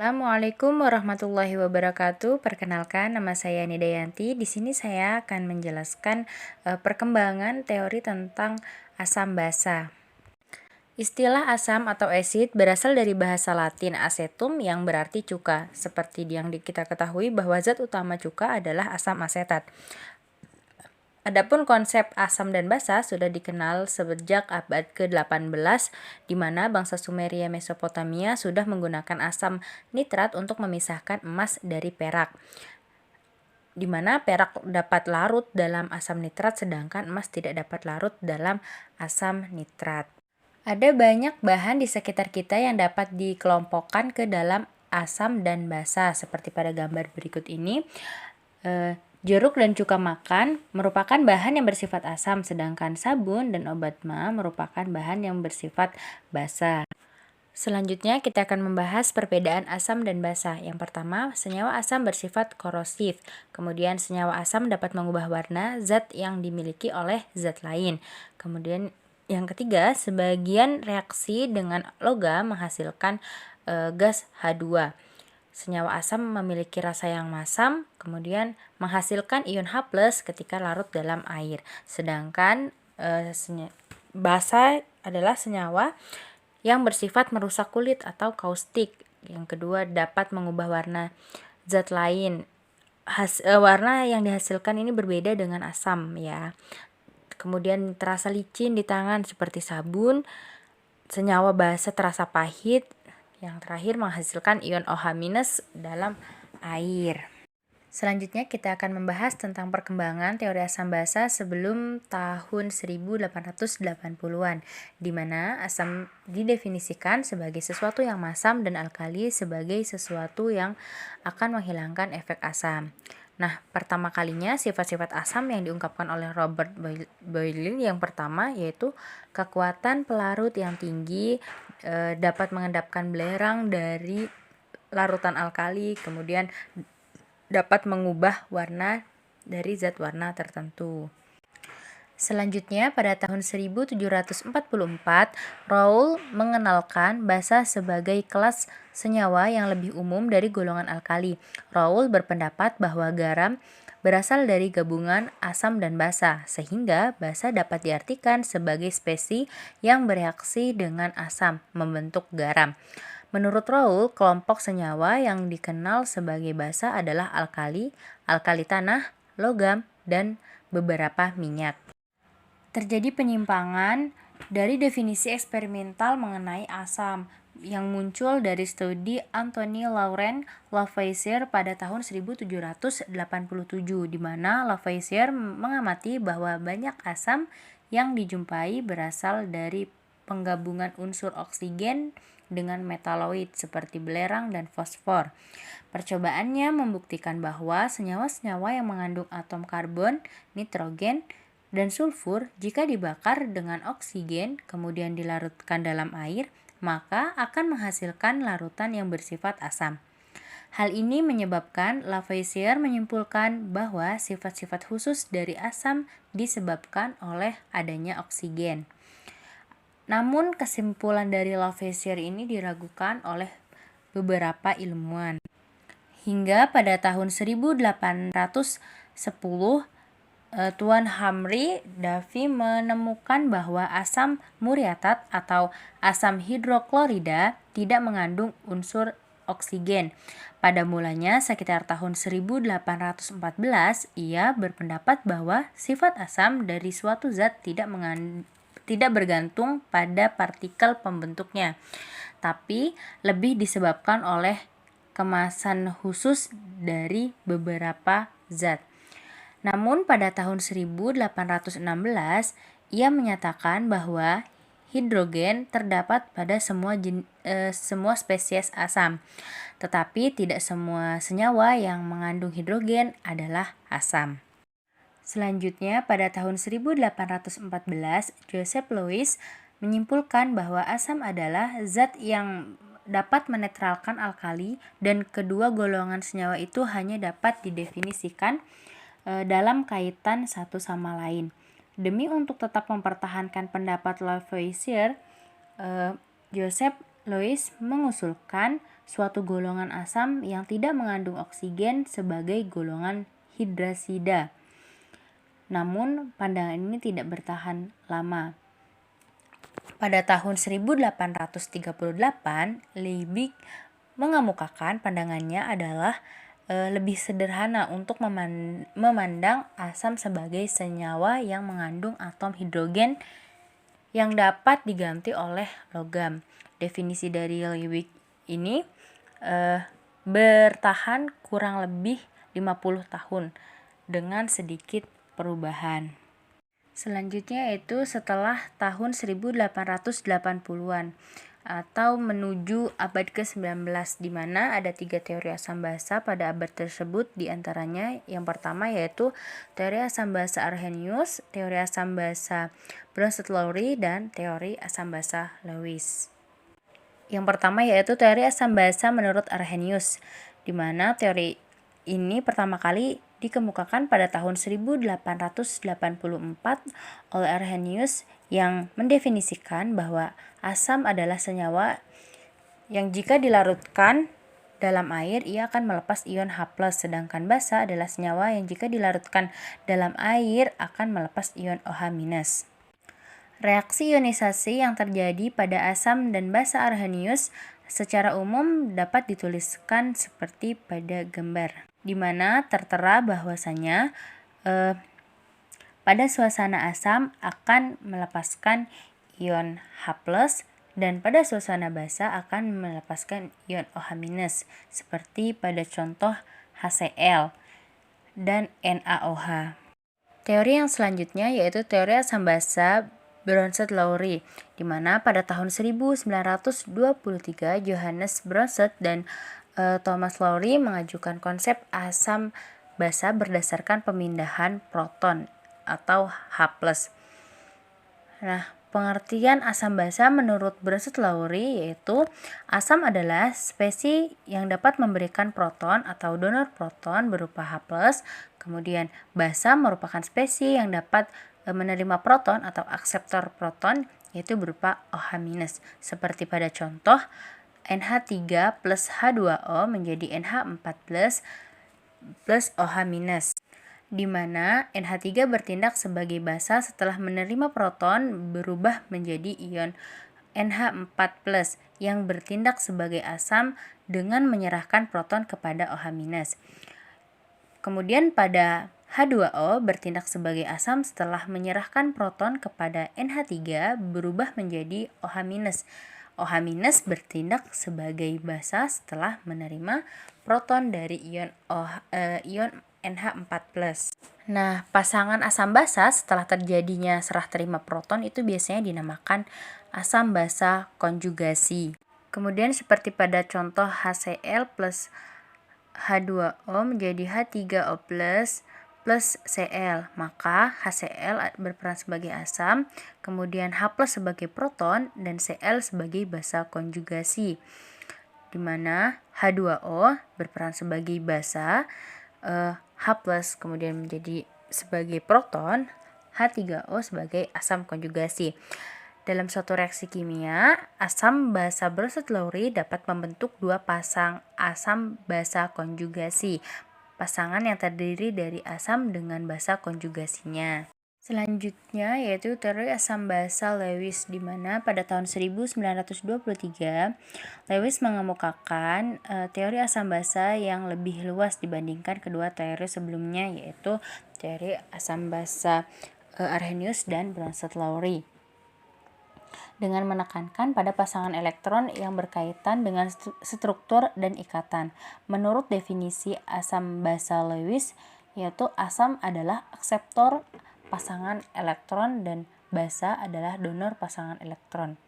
Assalamualaikum warahmatullahi wabarakatuh. Perkenalkan, nama saya Nidayanti. Di sini saya akan menjelaskan perkembangan teori tentang asam basa. Istilah asam atau asid berasal dari bahasa Latin acetum yang berarti cuka. Seperti yang kita ketahui bahwa zat utama cuka adalah asam asetat. Adapun konsep asam dan basa sudah dikenal sejak abad ke-18, di mana bangsa Sumeria Mesopotamia sudah menggunakan asam nitrat untuk memisahkan emas dari perak, di mana perak dapat larut dalam asam nitrat sedangkan emas tidak dapat larut dalam asam nitrat. Ada banyak bahan di sekitar kita yang dapat dikelompokkan ke dalam asam dan basa, seperti pada gambar berikut ini. Jeruk dan cuka makan merupakan bahan yang bersifat asam, sedangkan sabun dan obat ma merupakan bahan yang bersifat basa. Selanjutnya kita akan membahas perbedaan asam dan basa. Yang pertama, senyawa asam bersifat korosif. Kemudian senyawa asam dapat mengubah warna zat yang dimiliki oleh zat lain. Kemudian yang ketiga, sebagian reaksi dengan logam menghasilkan gas H2. Senyawa asam memiliki rasa yang masam, kemudian menghasilkan ion H+ ketika larut dalam air. Sedangkan basa adalah senyawa yang bersifat merusak kulit atau kaustik. Yang kedua, dapat mengubah warna zat lain. Warna yang dihasilkan ini berbeda dengan asam ya. Kemudian terasa licin di tangan seperti sabun. Senyawa basa terasa pahit. Yang terakhir, menghasilkan ion OH- dalam air. Selanjutnya kita akan membahas tentang perkembangan teori asam basa sebelum tahun 1880-an, di mana asam didefinisikan sebagai sesuatu yang masam dan alkali sebagai sesuatu yang akan menghilangkan efek asam. Nah, pertama kalinya sifat-sifat asam yang diungkapkan oleh Robert Boyle yang pertama yaitu kekuatan pelarut yang tinggi, dapat mengendapkan belerang dari larutan alkali, kemudian dapat mengubah warna dari zat warna tertentu. Selanjutnya, pada tahun 1744, Raoul mengenalkan basa sebagai kelas senyawa yang lebih umum dari golongan alkali. Raoul berpendapat bahwa garam berasal dari gabungan asam dan basa, sehingga basa dapat diartikan sebagai spesies yang bereaksi dengan asam, membentuk garam. Menurut Raoul, kelompok senyawa yang dikenal sebagai basa adalah alkali, alkali tanah, logam, dan beberapa minyak. Terjadi penyimpangan dari definisi eksperimental mengenai asam yang muncul dari studi Anthony Laurent Lavoisier pada tahun 1787, di mana Lavoisier mengamati bahwa banyak asam yang dijumpai berasal dari penggabungan unsur oksigen dengan metaloid seperti belerang dan fosfor. Percobaannya membuktikan bahwa senyawa-senyawa yang mengandung atom karbon, nitrogen, dan sulfur jika dibakar dengan oksigen kemudian dilarutkan dalam air, maka akan menghasilkan larutan yang bersifat asam. Hal ini menyebabkan Lavoisier menyimpulkan bahwa sifat-sifat khusus dari asam disebabkan oleh adanya oksigen. Namun kesimpulan dari Lavoisier ini diragukan oleh beberapa ilmuwan. Hingga pada tahun 1810, Tuan Humphrey Davy menemukan bahwa asam muriatat atau asam hidroklorida tidak mengandung unsur oksigen. Pada mulanya sekitar tahun 1814, ia berpendapat bahwa sifat asam dari suatu zat tidak bergantung pada partikel pembentuknya, tapi lebih disebabkan oleh kemasan khusus dari beberapa zat. Namun pada tahun 1816, ia menyatakan bahwa hidrogen terdapat pada semua spesies asam, tetapi tidak semua senyawa yang mengandung hidrogen adalah asam. Selanjutnya, pada tahun 1814, Joseph Louis menyimpulkan bahwa asam adalah zat yang dapat menetralkan alkali dan kedua golongan senyawa itu hanya dapat didefinisikan dalam kaitan satu sama lain. Demi untuk tetap mempertahankan pendapat Lavoisier, Joseph Lewis mengusulkan suatu golongan asam yang tidak mengandung oksigen sebagai golongan hidrasida. Namun, pandangan ini tidak bertahan lama. Pada tahun 1838, Liebig mengemukakan pandangannya adalah lebih sederhana untuk memandang asam sebagai senyawa yang mengandung atom hidrogen yang dapat diganti oleh logam. Definisi dari Liebig ini bertahan kurang lebih 50 tahun dengan sedikit perubahan. Selanjutnya yaitu setelah tahun 1880-an atau menuju abad ke-19, di mana ada 3 teori asam basa pada abad tersebut. Di antaranya yang pertama yaitu teori asam basa Arrhenius, teori asam basa Bronsted-Lowry, dan teori asam basa Lewis. Yang pertama yaitu teori asam basa menurut Arrhenius, di mana teori ini pertama kali dikemukakan pada tahun 1884 oleh Arrhenius yang mendefinisikan bahwa asam adalah senyawa yang jika dilarutkan dalam air ia akan melepas ion H+, sedangkan basa adalah senyawa yang jika dilarutkan dalam air akan melepas ion OH-. Reaksi ionisasi yang terjadi pada asam dan basa Arrhenius secara umum dapat dituliskan seperti pada gambar, di mana tertera bahwasanya pada suasana asam akan melepaskan ion H+, dan pada suasana basa akan melepaskan ion OH- seperti pada contoh HCl dan NaOH. Teori yang selanjutnya yaitu teori asam basa Bronsted-Lowry, di mana pada tahun 1923 Johannes Bronsted dan Thomas Lowry mengajukan konsep asam basa berdasarkan pemindahan proton atau H+. Nah, pengertian asam basa menurut Bronsted-Lowry yaitu asam adalah spesies yang dapat memberikan proton atau donor proton berupa H+, kemudian basa merupakan spesies yang dapat menerima proton atau akseptor proton yaitu berupa OH-, seperti pada contoh NH3 plus H2O menjadi NH4 plus OH-, di mana NH3 bertindak sebagai basa setelah menerima proton berubah menjadi ion NH4 yang bertindak sebagai asam dengan menyerahkan proton kepada OH-. Kemudian pada H2O bertindak sebagai asam setelah menyerahkan proton kepada NH3 berubah menjadi OH-. OH- bertindak sebagai basa setelah menerima proton dari ion NH4+. Nah, pasangan asam basa setelah terjadinya serah terima proton itu biasanya dinamakan asam basa konjugasi. Kemudian seperti pada contoh HCl plus H2O menjadi H3O plus Cl, maka HCl berperan sebagai asam, kemudian H plus sebagai proton, dan Cl sebagai basa konjugasi, di mana H2O berperan sebagai basa, H plus kemudian menjadi sebagai proton, H3O sebagai asam konjugasi. Dalam suatu reaksi kimia, asam basa Bronsted-Lowry dapat membentuk 2 pasang asam basa konjugasi, pasangan yang terdiri dari asam dengan basa konjugasinya. Selanjutnya yaitu teori asam basa Lewis, di mana pada tahun 1923 Lewis mengemukakan teori asam basa yang lebih luas dibandingkan kedua teori sebelumnya, yaitu teori asam basa Arrhenius dan Bronsted-Lowry, dengan menekankan pada pasangan elektron yang berkaitan dengan struktur dan ikatan. Menurut definisi asam basa Lewis, yaitu asam adalah akseptor pasangan elektron dan basa adalah donor pasangan elektron.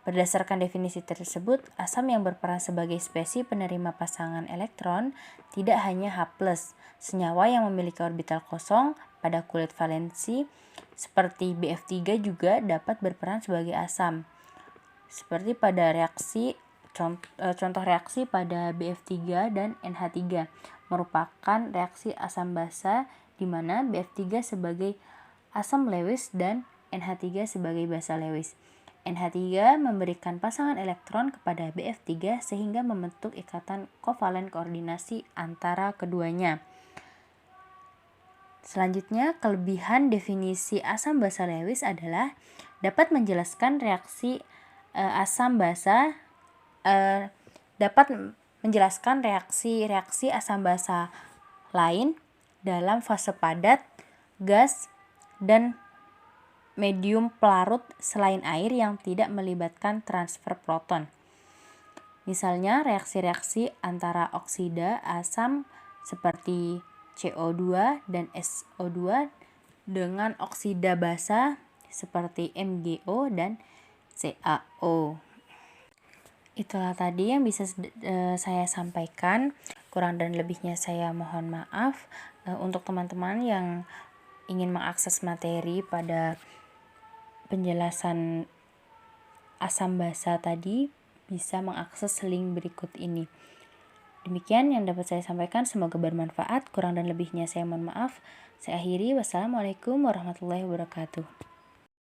Berdasarkan definisi tersebut, asam yang berperan sebagai spesies penerima pasangan elektron tidak hanya H+, senyawa yang memiliki orbital kosong pada kulit valensi seperti Bf3 juga dapat berperan sebagai asam. Seperti pada reaksi contoh reaksi pada Bf3 dan NH3 merupakan reaksi asam basa di mana Bf3 sebagai asam Lewis dan NH3 sebagai basa Lewis. NH3 memberikan pasangan elektron kepada BF3 sehingga membentuk ikatan kovalen koordinasi antara keduanya. Selanjutnya, kelebihan definisi asam basa Lewis adalah dapat menjelaskan reaksi asam basa reaksi asam basa lain dalam fase padat, gas, dan medium pelarut selain air yang tidak melibatkan transfer proton. Misalnya reaksi-reaksi antara oksida asam seperti CO2 dan SO2 dengan oksida basa seperti MgO dan CaO. Itulah tadi yang bisa saya sampaikan. Kurang dan lebihnya saya mohon maaf. Untuk teman-teman yang ingin mengakses materi pada penjelasan asam basa tadi, bisa mengakses link berikut ini. Demikian yang dapat saya sampaikan, semoga bermanfaat. Kurang dan lebihnya saya mohon maaf. Saya akhiri. Wassalamualaikum warahmatullahi wabarakatuh.